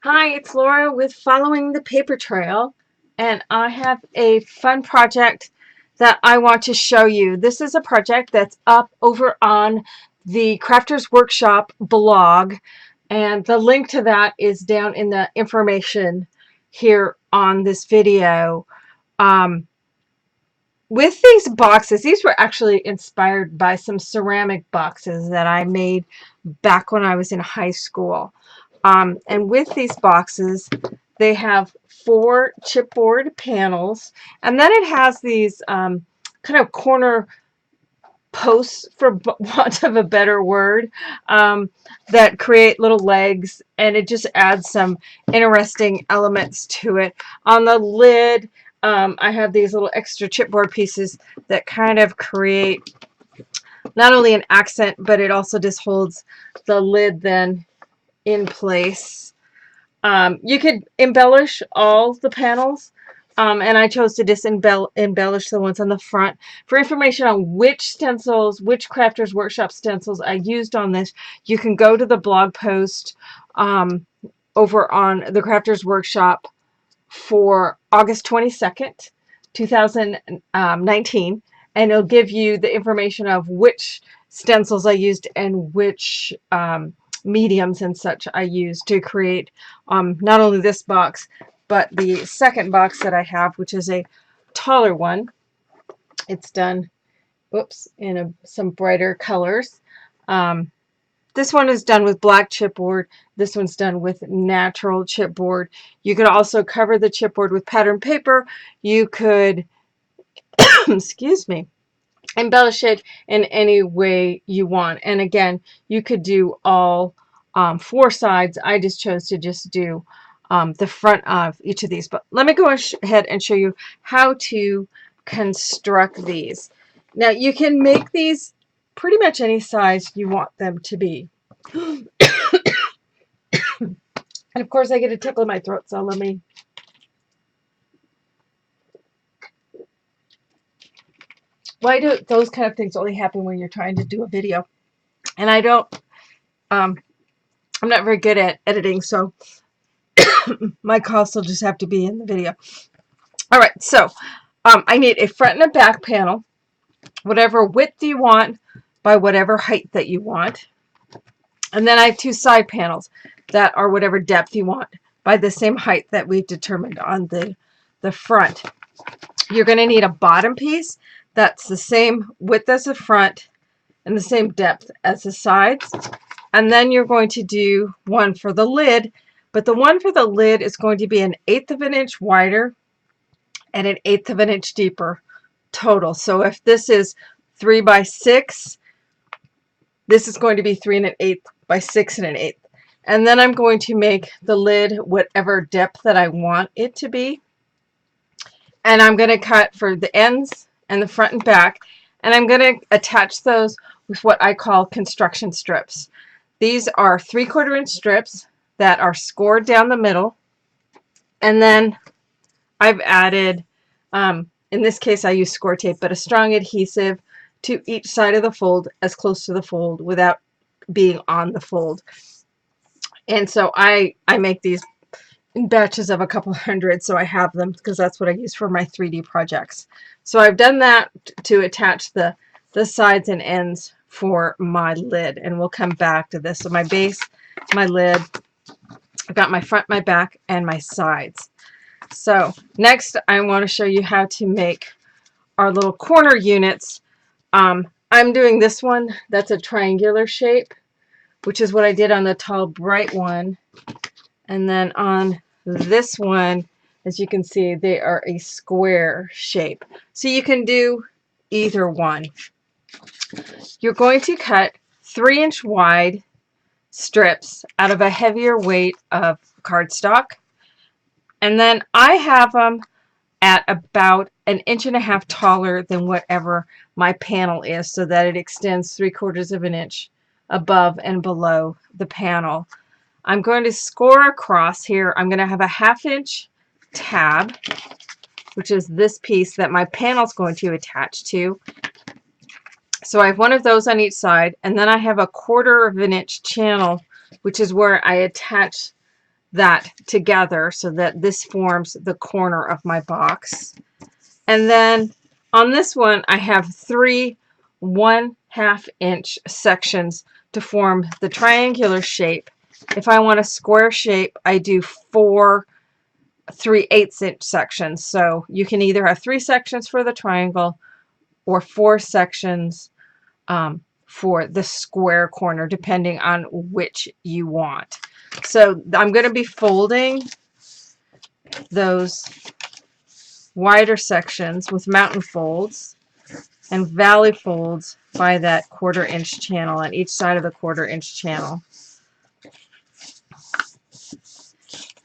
Hi, it's Laura with Following the Paper Trail, and I have a fun project that I want to show you. This is a project that's up over on the Crafters Workshop blog, and the link to that is down in the information here on this video. Um, with these boxes, these were actually inspired by some ceramic boxes that I made back when I was in high school. And with these boxes, they have 4 chipboard panels, and then it has these kind of corner posts, for want of a better word, that create little legs, and it just adds some interesting elements to it. On the lid, I have these little extra chipboard pieces that kind of create not only an accent, but it also just holds the lid then in place. You could embellish all the panels, and I chose to just embellish the ones on the front. For information on which stencils, which Crafters Workshop stencils I used on this, you can go to the blog post over on the Crafters Workshop for August 22nd, 2019, and it'll give you the information of which stencils I used and which mediums and such I used to create not only this box, but the second box that I have, which is a taller one. It's done, oops, in some brighter colors. Um, this one is done with black chipboard. This one's done with natural chipboard. You could also cover the chipboard with pattern paper. You could, excuse me, embellish it in any way you want. And again, you could do all 4 sides. I just chose to just do the front of each of these. But let me go ahead and show you how to construct these. Now, you can make these pretty much any size you want them to be. And of course, I get a tickle in my throat, so let me. Why do those kind of things only happen when you're trying to do a video? And I don't, I'm not very good at editing, so my coughs will just have to be in the video. All right, so I need a front and a back panel, whatever width you want by whatever height that you want. And then I have 2 side panels that are whatever depth you want by the same height that we've determined on the front. You're going to need a bottom piece that's the same width as the front and the same depth as the sides. And then you're going to do one for the lid, but the one for the lid is going to be 1/8 of an inch wider and 1/8 of an inch deeper total. So if this is 3 by 6, this is going to be 3 1/8 by 6 1/8. And then I'm going to make the lid whatever depth that I want it to be. And I'm going to cut for the ends and the front and back, and I'm going to attach those with what I call construction strips. These are 3/4 inch strips that are scored down the middle, and then I've added, in this case I use score tape, but a strong adhesive to each side of the fold, as close to the fold without being on the fold. And so I make these in batches of a couple hundred, so I have them because that's what I use for my 3D projects. So I've done that to attach the sides and ends for my lid, and we'll come back to this. So my base, my lid, I've got my front, my back, and my sides. So next I want to show you how to make our little corner units. I'm doing this one that's a triangular shape, which is what I did on the tall bright one. And then on this one, as you can see, they are a square shape. So you can do either one. You're going to cut 3-inch wide strips out of a heavier weight of cardstock. And then I have them at about 1.5 inches taller than whatever my panel is, so that it extends 3/4 of an inch above and below the panel. I'm going to score across here. I'm going to have a 1/2 inch tab, which is this piece that my panel is going to attach to. So I have one of those on each side, and then I have a 1/4 of an inch channel, which is where I attach that together so that this forms the corner of my box. And then on this one, I have 3 1/2-inch sections to form the triangular shape. If I want a square shape, I do 4 3/8-inch sections. So you can either have 3 sections for the triangle or 4 sections for the square corner, depending on which you want. So I'm going to be folding those wider sections with mountain folds and valley folds by that 1/4-inch channel on each side of the 1/4-inch channel.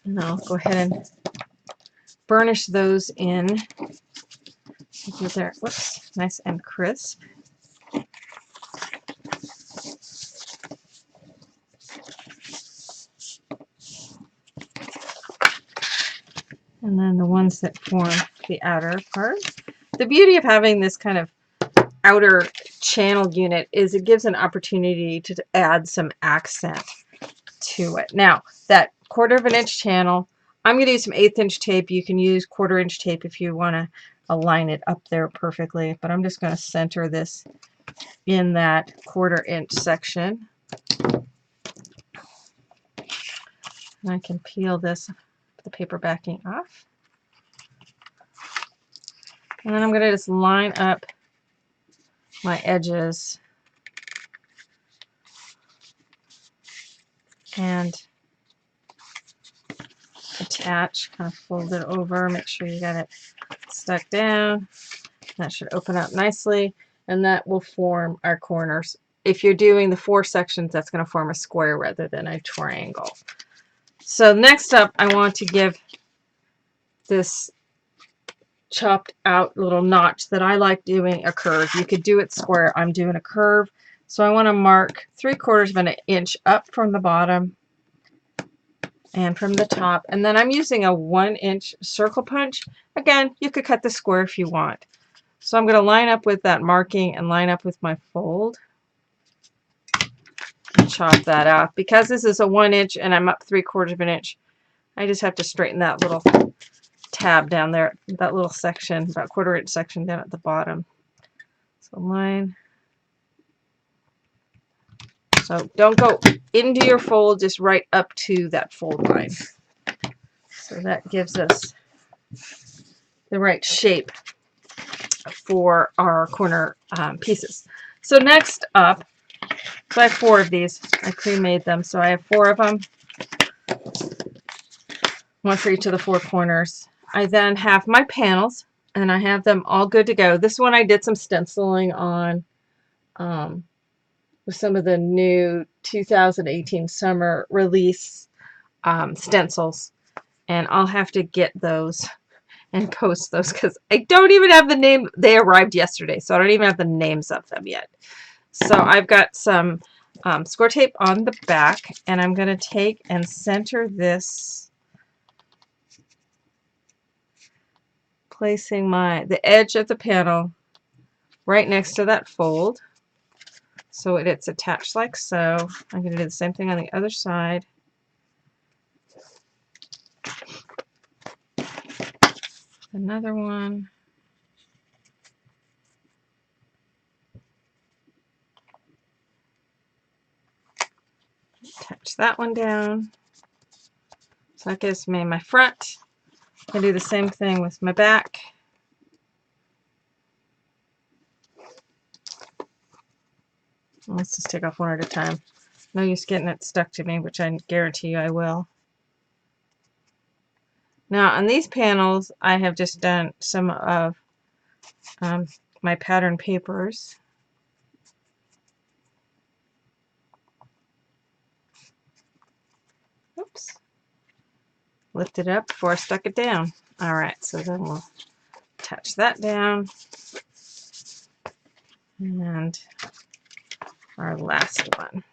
And I'll go ahead and burnish those in. They're, whoops, nice and crisp. And then the ones that form the outer part. The beauty of having this kind of outer channel unit is it gives an opportunity to add some accent to it. Now, that 1/4-inch channel, I'm going to use some 1/8-inch tape. You can use 1/4-inch tape if you want to align it up there perfectly, but I'm just going to center this in that 1/4-inch section. And I can peel this, the paper backing off. And then I'm going to just line up my edges and attach, kind of fold it over, make sure you got it stuck down. That should open up nicely, and that will form our corners. If you're doing the 4 sections, that's going to form a square rather than a triangle. So next up, I want to give this chopped out little notch that I like doing a curve. You could do it square. I'm doing a curve. So I want to mark 3/4 of an inch up from the bottom and from the top. And then I'm using a 1-inch circle punch. Again, you could cut the square if you want. So I'm going to line up with that marking and line up with my fold. And chop that off. Because this is a 1-inch and I'm up 3/4 of an inch, I just have to straighten that little tab down there, that little section, about 1/4-inch section down at the bottom. So line. So don't go into your fold, just right up to that fold line. So that gives us the right shape for our corner pieces. So next up, so I have 4 of these. I pre-made them, so I have 4 of them. 1 for each of the 4 corners. I then have my panels, and I have them all good to go. This one I did some stenciling on with some of the new 2018 summer release stencils, and I'll have to get those and post those because I don't even have the name. They arrived yesterday, so I don't even have the names of them yet. So I've got some score tape on the back, and I'm going to take and center this, placing the edge of the panel right next to that fold so it's attached like so. I'm going to do the same thing on the other side. Another one. Attach that one down. So that gives me my front. I do the same thing with my back. Let's just take off one at a time. No use getting it stuck to me, which I guarantee you I will. Now on these panels, I have just done some of my pattern papers. Oops. Lift it up before I stuck it down. Alright, so then we'll attach that down. And our last one.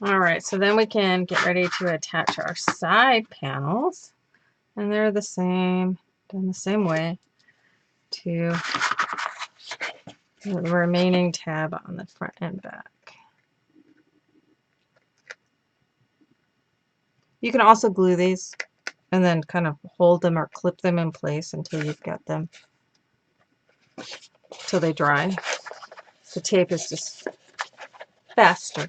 Alright. right, so then we can get ready to attach our side panels. And they're the same, done the same way to the remaining tab on the front and back. You can also glue these and then kind of hold them or clip them in place until you've got them, till they dry. The tape is just faster.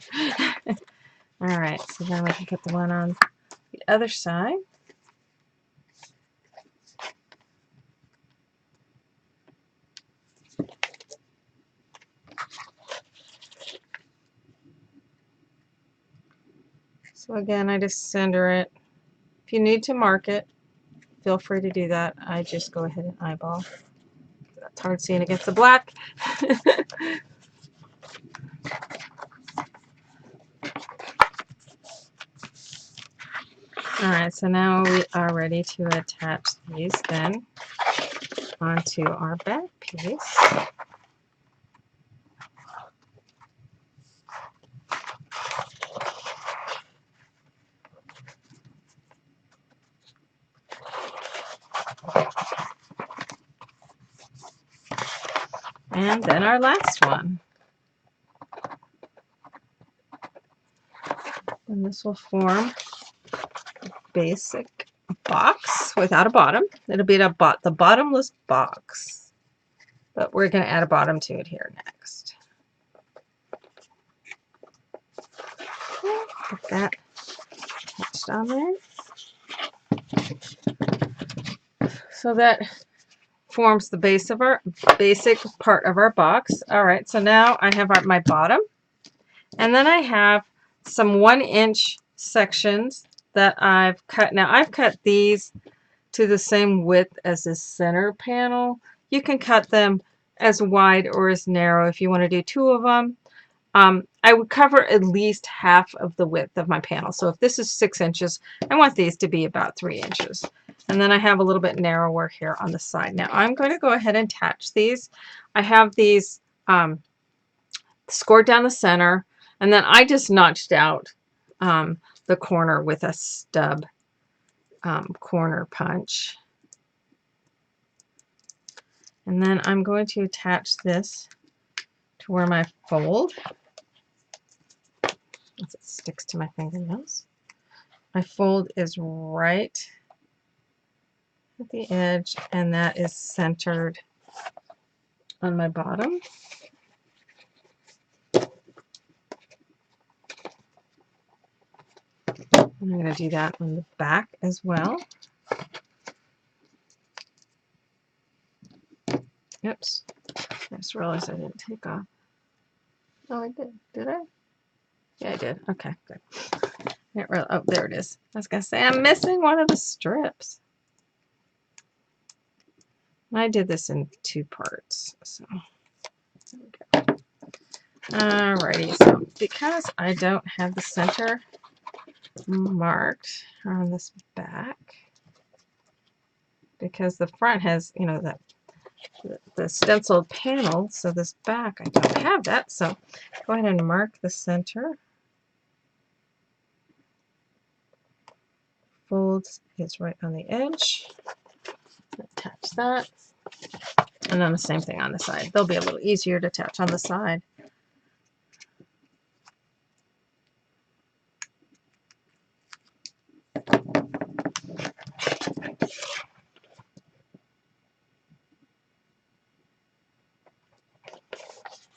All right, so then we can put the one on the other side. So again, I just center it. If you need to mark it, feel free to do that. I just go ahead and eyeball. It's hard seeing against the black. Alright, so now we are ready to attach these then onto our back piece. And then our last one. And this will form a basic box without a bottom. It'll be the bottomless box. But we're going to add a bottom to it here next. Get that attached on there. So that forms the base of our basic part of our box. All right, so now I have my bottom, and then I have some 1-inch sections that I've cut. Now I've cut these to the same width as this center panel. You can cut them as wide or as narrow if you want to do 2 of them. I would cover at least half of the width of my panel. So if this is 6 inches, I want these to be about 3 inches. And then I have a little bit narrower here on the side. Now I'm going to go ahead and attach these. I have these scored down the center, and then I just notched out the corner with a stub corner punch. And then I'm going to attach this to where my fold, as it sticks to my fingernails. My fold is right at the edge, and that is centered on my bottom. I'm going to do that on the back as well. Oops, I just realized I didn't take off. Oh, I did. Did I? Yeah, I did. Okay, good. Oh, there it is. I was going to say I'm missing one of the strips. I did this in 2 parts, so there we go. Alrighty, so because I don't have the center marked on this back, because the front has, you know, the stenciled panel, so this back I don't have that, so go ahead and mark the center. Fold is right on the edge. Attach that. And then the same thing on the side. They'll be a little easier to attach on the side.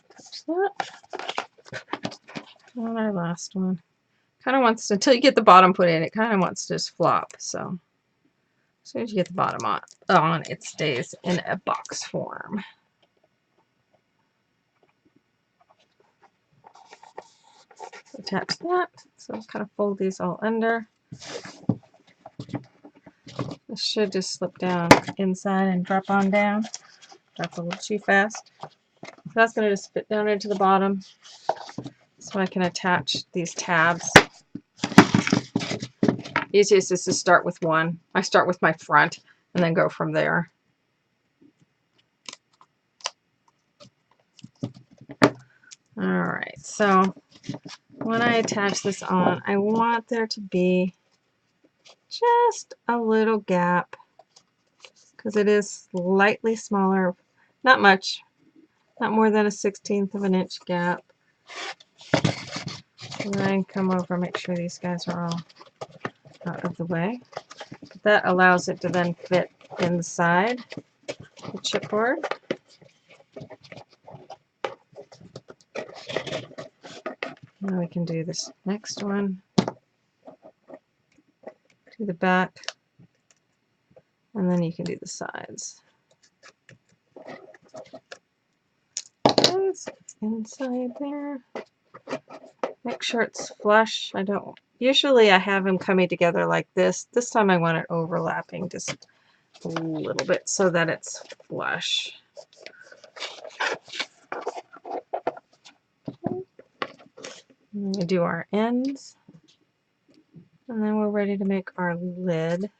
Touch that. And our last one. Kind of wants to, until you get the bottom put in, it kind of wants to just flop. So as soon as you get the bottom on, it stays in a box form. Attach that. So kind of fold these all under. This should just slip down inside and drop on down. Drop a little too fast. So that's going to just fit down into the bottom. So I can attach these tabs. Easiest is to start with one. I start with my front and then go from there. All right, so when I attach this on, I want there to be just a little gap because it is slightly smaller, not much, not more than a 1/16 of an inch gap. And then come over, make sure these guys are all out of the way. That allows it to then fit inside the chipboard. Now we can do this next one to the back, and then you can do the sides. It's inside there. Make sure it's flush. Usually I have them coming together like this. This time I want it overlapping just a little bit so that it's flush. And we do our ends, and then we're ready to make our lid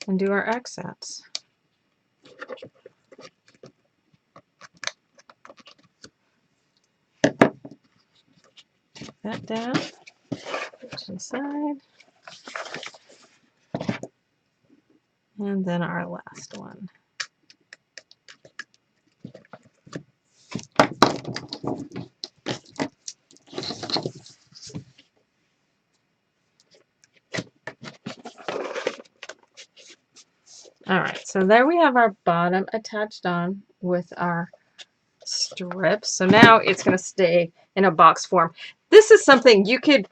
and do our accents. Take that down, push inside, and then our last one. All right, so there we have our bottom attached on with our strips. So now it's going to stay in a box form. This is something you could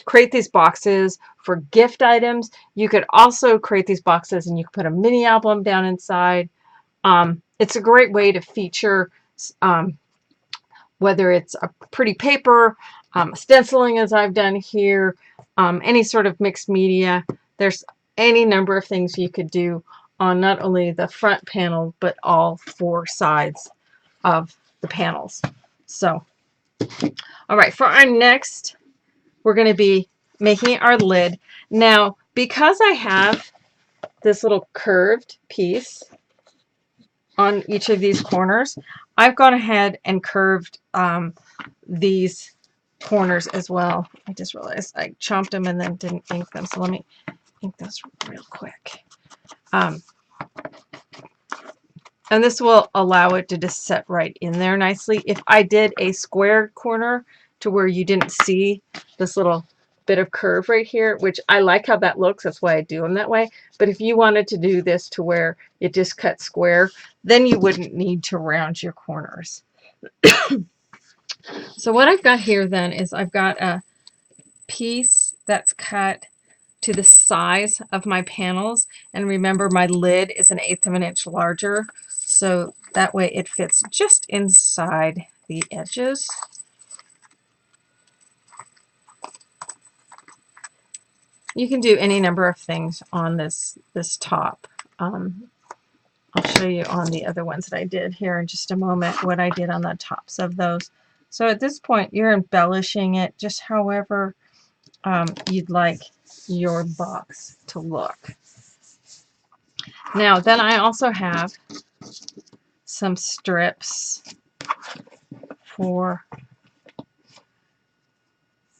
create these boxes for gift items. You could also create these boxes and you could put a mini album down inside. It's a great way to feature whether it's a pretty paper, stenciling as I've done here, any sort of mixed media. There's any number of things you could do on not only the front panel, but all four sides of the panels. So, all right, for our next, we're going to be making our lid. Now, because I have this little curved piece on each of these corners, I've gone ahead and curved these corners as well. I just realized I chomped them and then didn't ink them, so let me ink those real quick. And this will allow it to just set right in there nicely. If I did a square corner to where you didn't see this little bit of curve right here, which I like how that looks, that's why I do them that way. But if you wanted to do this to where it just cuts square, then you wouldn't need to round your corners. So what I've got here then is I've got a piece that's cut to the size of my panels, and remember my lid is 1/8 of an inch larger, so that way it fits just inside the edges. You can do any number of things on this top. I'll show you on the other ones that I did here in just a moment what I did on the tops of those. So at this point you're embellishing it just however you'd like your box to look. Now then I also have some strips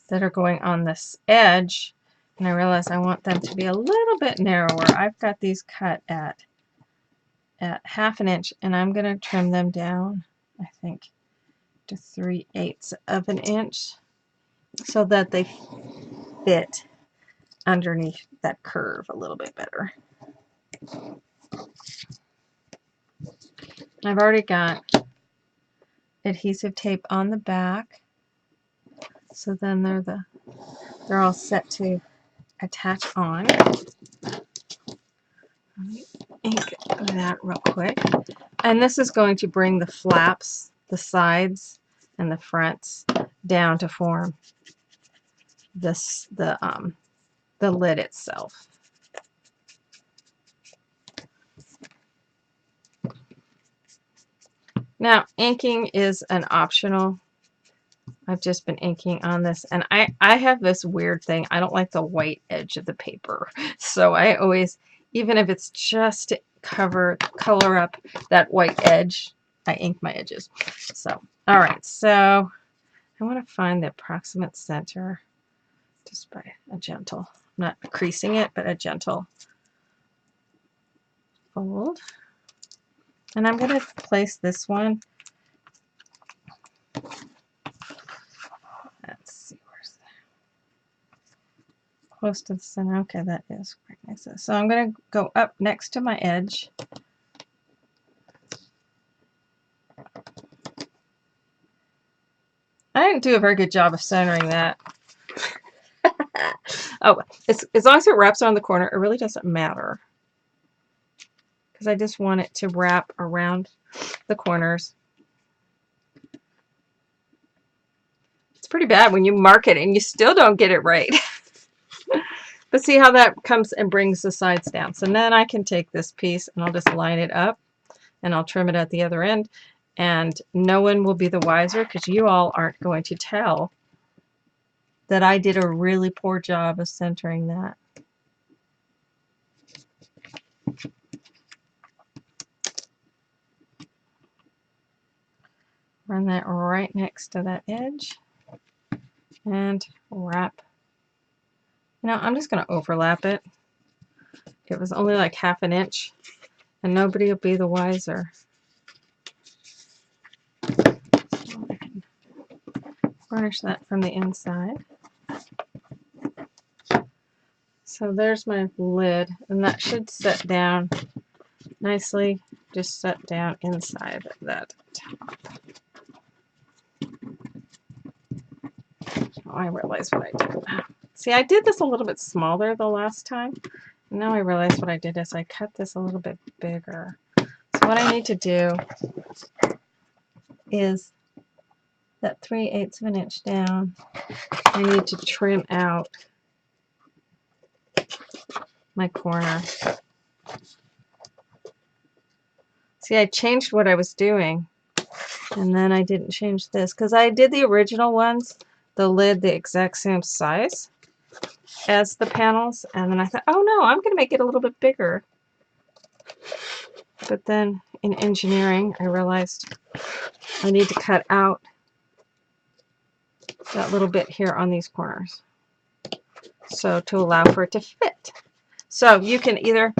that are going on this edge, and I realize I want them to be a little bit narrower. I've got these cut at 1/2 an inch, and I'm going to trim them down, I think, to 3/8 of an inch so that they fit underneath that curve a little bit better. I've already got adhesive tape on the back, so then they're all set to attach on. Let me ink that real quick. And this is going to bring the flaps, the sides, and the fronts down to form this the lid itself. Now, inking is an optional. I've just been inking on this, and I have this weird thing. I don't like the white edge of the paper, so I always, even if it's just to color up that white edge, I ink my edges. So, all right, so I want to find the approximate center just by a gentle, not creasing it, but a gentle fold. And I'm going to place this one. Let's see, where's that? Close to the center. Okay, that is right next to this. So I'm going to go up next to my edge. I didn't do a very good job of centering that. Oh, as long as it wraps around the corner, it really doesn't matter. Because I just want it to wrap around the corners. It's pretty bad when you mark it and you still don't get it right. But see how that comes and brings the sides down. So then I can take this piece and I'll just line it up and I'll trim it at the other end. And no one will be the wiser because you all aren't going to tell that I did a really poor job of centering that. Run that right next to that edge and wrap. You know, I'm just going to overlap it. It was only like ½ an inch and nobody will be the wiser. So I can varnish that from the inside. So there's my lid, and that should set down nicely, just set down inside that top. Oh, I realize what I did. See, I did this a little bit smaller the last time. Now I realize what I did is I cut this a little bit bigger. So what I need to do is that 3/8 of an inch down, I need to trim out my corner. See, I changed what I was doing, and then I didn't change this because I did the original ones, the lid the exact same size as the panels, and then I thought, oh no, I'm going to make it a little bit bigger. But then in engineering, I realized I need to cut out that little bit here on these corners, so to allow for it to fit. So you can either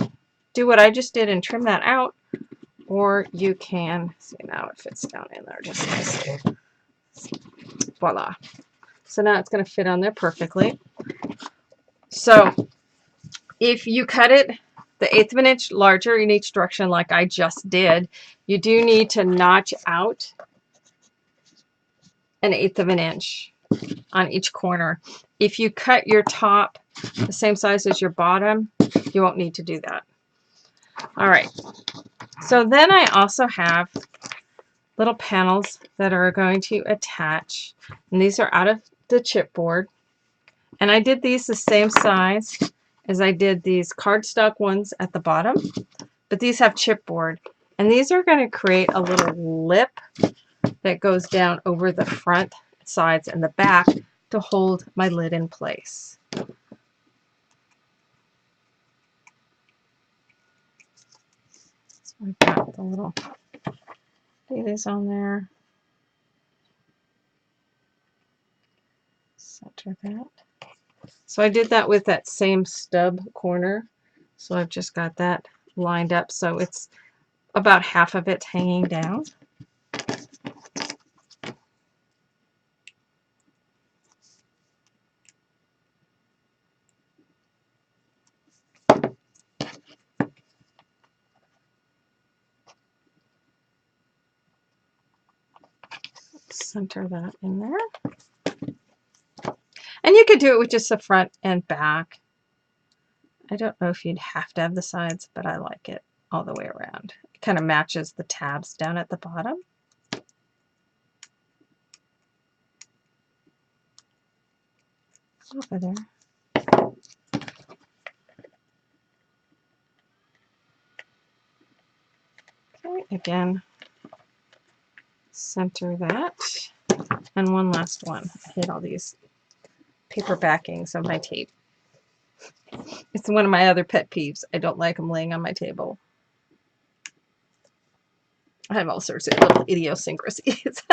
do what I just did and trim that out, or you can, see, now it fits down in there just nicely. Voila. So now it's going to fit on there perfectly. So if you cut it the 1/8 of an inch larger in each direction like I just did, you do need to notch out an 1/8 of an inch on each corner. If you cut your top the same size as your bottom, you won't need to do that. All right. So then I also have little panels that are going to attach, and these are out of the chipboard. And I did these the same size as I did these cardstock ones at the bottom, but these have chipboard, and these are going to create a little lip that goes down over the front, sides, and the back to hold my lid in place. So I've got the little dailies on there. Center that. So I did that with that same stub corner. So I've just got that lined up so it's about half of it hanging down. Center that in there. And you could do it with just the front and back. I don't know if you'd have to have the sides, but I like it all the way around. It kind of matches the tabs down at the bottom. Over there. Okay, again, center that. And one last one. I hate all these paper backings of my tape. It's one of my other pet peeves. I don't like them laying on my table. I have all sorts of little idiosyncrasies.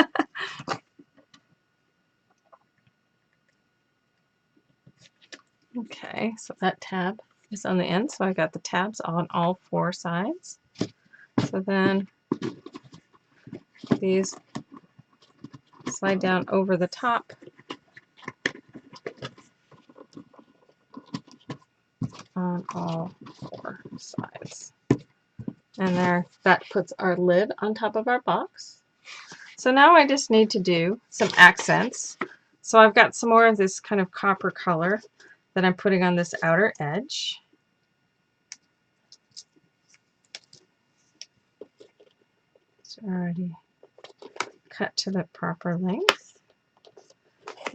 Okay, so that tab is on the end, so I got the tabs on all 4 sides. So then these slide down over the top on all 4 sides. And there, that puts our lid on top of our box. So now I just need to do some accents. So I've got some more of this kind of copper color that I'm putting on this outer edge. It's already cut to the proper length.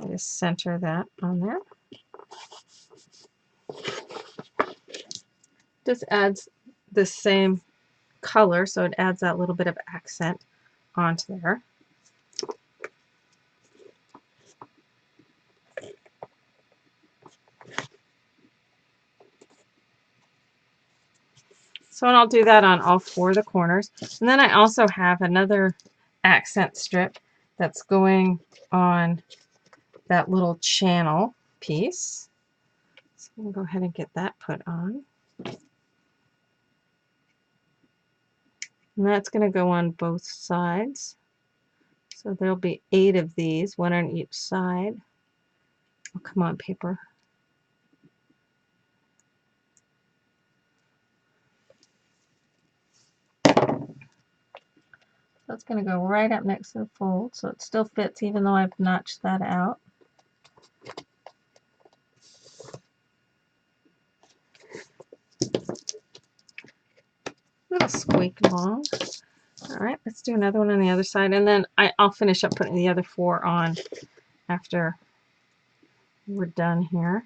I just center that on there. Just adds the same color, so it adds that little bit of accent onto there. So and I'll do that on all 4 of the corners. And then I also have another accent strip that's going on that little channel piece. So I'm going to go ahead and get that put on. And that's going to go on both sides. So there'll be 8 of these, 1 on each side. Oh, come on, paper. That's going to go right up next to the fold, so it still fits even though I've notched that out. Little squeak along. All right, let's do another one on the other side, and then I'll finish up putting the other 4 on after we're done here.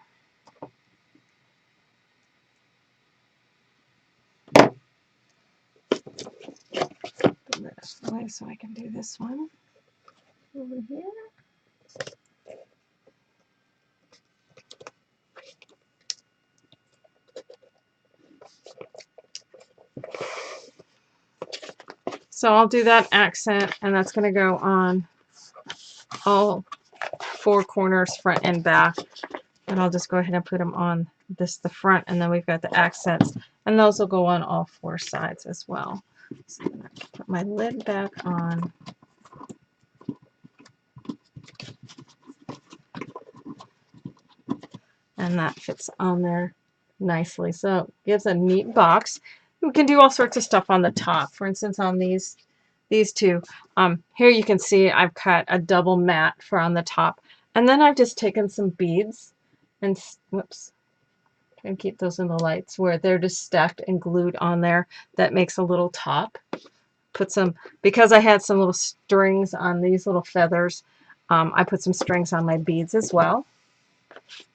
Put this away so I can do this one over here. So I'll do that accent, and that's going to go on all 4 corners, front and back. And I'll just go ahead and put them on the front, and then we've got the accents, and those will go on all 4 sides as well. So I'm going to put my lid back on. And that fits on there nicely. So it gives a neat box. We can do all sorts of stuff on the top. For instance, on these 2, here you can see I've cut a double mat for on the top. And then I've just taken some beads and, whoops, try and keep those in the lights, where they're just stacked and glued on there. That makes a little top. Put some, because I had some little strings on these little feathers, I put some strings on my beads as well.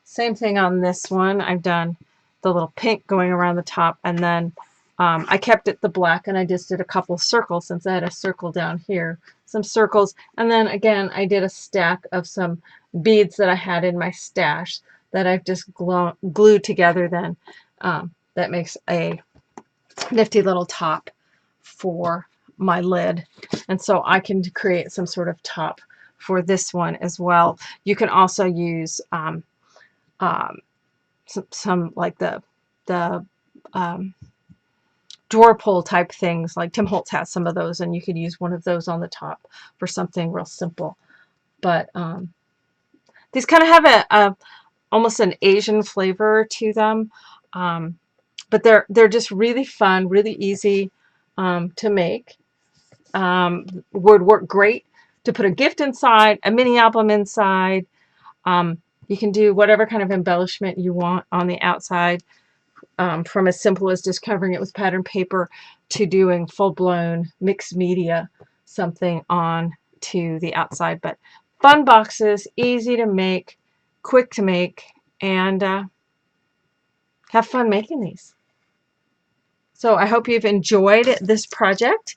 Same thing on this one. I've done the little pink going around the top, and then I kept it the black, and I just did a couple circles since I had a circle down here, some circles, and then again I did a stack of some beads that I had in my stash that I've just glued together. Then that makes a nifty little top for my lid, and so I can create some sort of top for this one as well. You can also use some like the drawer pull type things, like Tim Holtz has some of those, and you could use one of those on the top for something real simple. But these kind of have a almost an Asian flavor to them, but they're just really fun, really easy to make. Would work great to put a gift inside, a mini album inside. You can do whatever kind of embellishment you want on the outside, from as simple as just covering it with pattern paper to doing full-blown mixed media, something on to the outside. But fun boxes, easy to make, quick to make, and have fun making these. So I hope you've enjoyed this project,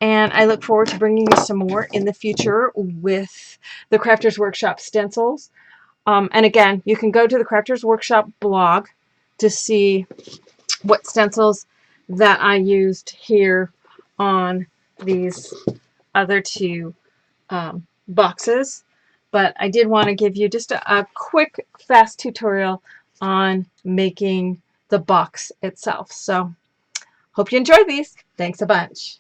and I look forward to bringing you some more in the future with the Crafters Workshop stencils. And again, you can go to the Crafters Workshop blog to see what stencils that I used here on these other 2 boxes. But I did want to give you just a quick, fast tutorial on making the box itself. So hope you enjoyed these. Thanks a bunch.